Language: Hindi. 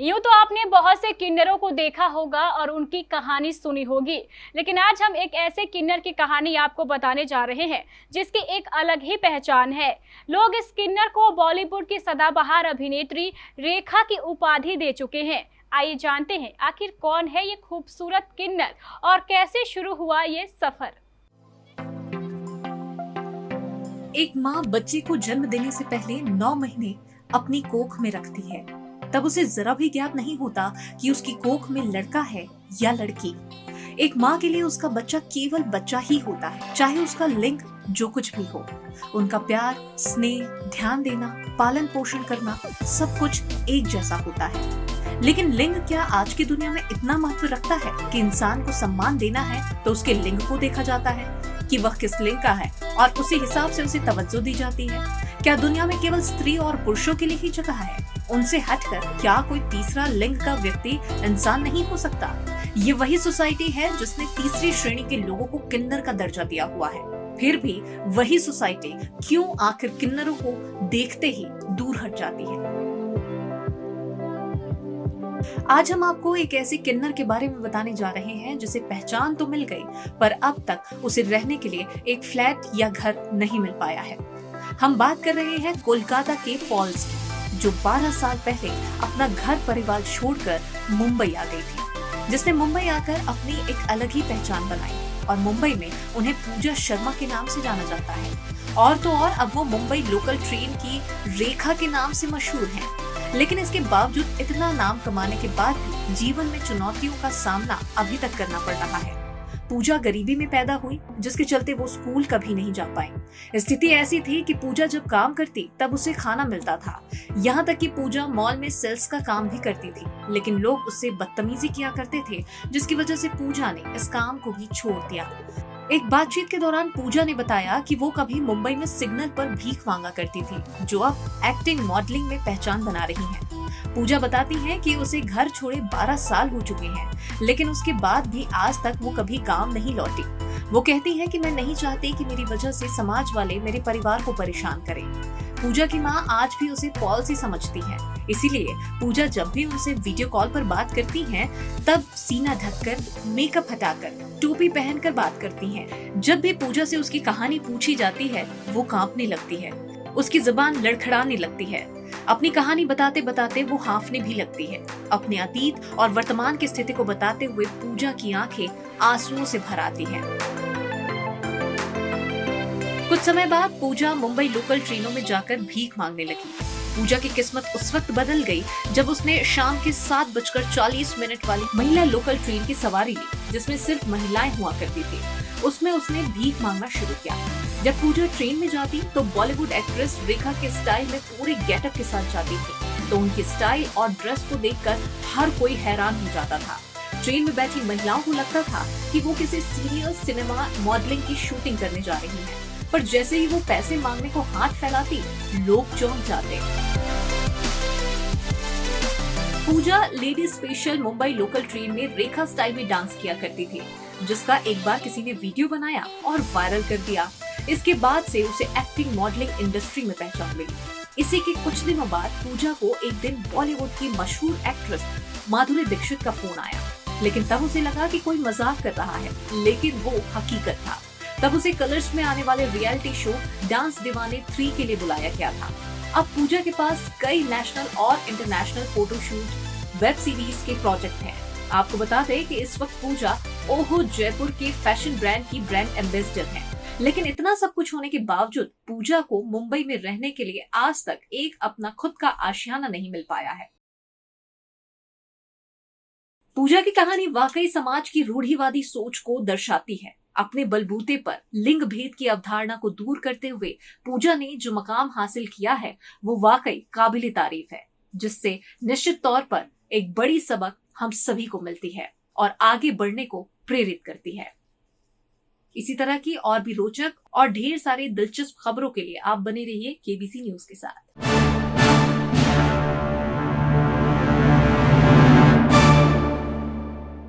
यूं तो आपने बहुत से किन्नरों को देखा होगा और उनकी कहानी सुनी होगी, लेकिन आज हम एक ऐसे किन्नर की कहानी आपको बताने जा रहे हैं जिसकी एक अलग ही पहचान है। लोग इस किन्नर को बॉलीवुड की सदाबहार अभिनेत्री रेखा की उपाधि दे चुके हैं। आइए जानते हैं आखिर कौन है ये खूबसूरत किन्नर और कैसे शुरू हुआ ये सफर। एक माँ बच्चे को जन्म देने से पहले 9 महीने अपनी कोख में रखती है। तब उसे जरा भी ज्ञात नहीं होता कि उसकी कोख में लड़का है या लड़की। एक माँ के लिए उसका बच्चा केवल बच्चा ही होता है, चाहे उसका लिंग जो कुछ भी हो। उनका प्यार, स्नेह, ध्यान देना, पालन पोषण करना, सब कुछ एक जैसा होता है। लेकिन लिंग क्या आज की दुनिया में इतना महत्व रखता है कि इंसान को सम्मान देना है तो उसके लिंग को देखा जाता है कि वह किस लिंग का है और उसी हिसाब से उसे तवज्जो दी जाती है। क्या दुनिया में केवल स्त्री और पुरुषों के लिए ही जगह है? उनसे हटकर क्या कोई तीसरा लिंग का व्यक्ति इंसान नहीं हो सकता? ये वही सोसाइटी है जिसने तीसरी श्रेणी के लोगों को किन्नर का दर्जा दिया हुआ है। फिर भी वही सोसाइटी क्यों आखिर किन्नरों को देखते ही दूर हट जाती है? आज हम आपको एक ऐसे किन्नर के बारे में बताने जा रहे हैं जिसे पहचान तो मिल गई, पर अब तक उसे रहने के लिए एक फ्लैट या घर नहीं मिल पाया है। हम बात कर रहे हैं कोलकाता के पॉल्स की, जो 12 साल पहले अपना घर परिवार छोड़कर मुंबई आ गई थी, जिसने मुंबई आकर अपनी एक अलग ही पहचान बनाई और मुंबई में उन्हें पूजा शर्मा के नाम से जाना जाता है। और तो और अब वो मुंबई लोकल ट्रेन की रेखा के नाम से मशहूर हैं। लेकिन इसके बावजूद इतना नाम कमाने के बाद भी जीवन में चुनौतियों का सामना अभी तक करना पड़ रहा है। पूजा गरीबी में पैदा हुई, जिसके चलते वो स्कूल कभी नहीं जा पाई। स्थिति ऐसी थी कि पूजा जब काम करती तब उसे खाना मिलता था। यहाँ तक कि पूजा मॉल में सेल्स का काम भी करती थी, लेकिन लोग उससे बदतमीजी किया करते थे, जिसकी वजह से पूजा ने इस काम को भी छोड़ दिया। एक बातचीत के दौरान पूजा ने बताया कि वो कभी मुंबई में सिग्नल पर भीख मांगा करती थी, जो अब एक्टिंग मॉडलिंग में पहचान बना रही हैं। पूजा बताती हैं कि उसे घर छोड़े 12 साल हो चुके हैं, लेकिन उसके बाद भी आज तक वो कभी गांव नहीं लौटी। वो कहती है कि मैं नहीं चाहती कि मेरी वजह से समाज वाले मेरे परिवार को परेशान करें। पूजा की माँ आज भी उसे पॉल सी समझती है, इसीलिए पूजा जब भी उनसे वीडियो कॉल पर बात करती हैं, तब सीना ढककर, मेकअप हटाकर, टोपी पहनकर बात करती हैं। जब भी पूजा से उसकी कहानी पूछी जाती है, वो कांपने लगती है, उसकी जुबान लड़खड़ाने लगती है। अपनी कहानी बताते बताते वो हांफने भी लगती है। अपने अतीत और वर्तमान की स्थिति को बताते हुए पूजा की आंखें आंसुओं से भर आती हैं। कुछ समय बाद पूजा मुंबई लोकल ट्रेनों में जाकर भीख मांगने लगी। पूजा की किस्मत उस वक्त बदल गई जब उसने शाम के 7:40 वाली महिला लोकल ट्रेन की सवारी ली, जिसमें सिर्फ महिलाएं हुआ करती थी। उसमें उसने भीख मांगना शुरू किया। जब पूजा ट्रेन में जाती तो बॉलीवुड एक्ट्रेस रेखा के स्टाइल में पूरे गेटअप के साथ जाती थी, तो उनकी स्टाइल और ड्रेस को देखकर हर कोई हैरान हो जाता था। ट्रेन में बैठी महिलाओं को लगता था कि वो किसी सीरियल सिनेमा मॉडलिंग की शूटिंग करने जा रही है, पर जैसे ही वो पैसे मांगने को हाथ फैलाती, लोग चौंक जाते। Puja lady special Mumbai local train में रेखा स्टाइल में डांस किया करती थी, जिसका एक बार किसी ने वीडियो बनाया और वायरल कर दिया। इसके बाद से उसे एक्टिंग मॉडलिंग इंडस्ट्री में पहचान मिली। इसी के कुछ दिनों बाद पूजा को एक दिन बॉलीवुड की मशहूर एक्ट्रेस माधुरी दीक्षित का फोन आया, लेकिन तब उसे लगा कि कोई मजाक कर रहा है, लेकिन वो हकीकत था। तब उसे कलर्स में आने वाले रियलिटी शो डांस दीवाने 3 के लिए बुलाया गया था। अब पूजा के पास कई नेशनल और इंटरनेशनल फोटोशूट, वेब सीरीज के प्रोजेक्ट हैं। आपको बता दें कि इस वक्त पूजा ओहो जयपुर के फैशन ब्रांड की ब्रांड एम्बेसडर है। लेकिन इतना सब कुछ होने के बावजूद पूजा को मुंबई में रहने के लिए आज तक एक अपना खुद का आशियाना नहीं मिल पाया है। पूजा की कहानी वाकई समाज की रूढ़िवादी सोच को दर्शाती है। अपने बलबूते पर लिंग भेद की अवधारणा को दूर करते हुए पूजा ने जो मकाम हासिल किया है, वो वाकई काबिले तारीफ है, जिससे निश्चित तौर पर एक बड़ी सबक हम सभी को मिलती है और आगे बढ़ने को प्रेरित करती है। इसी तरह की और भी रोचक और ढेर सारे दिलचस्प खबरों के लिए आप बने रहिए केबीसी न्यूज के साथ।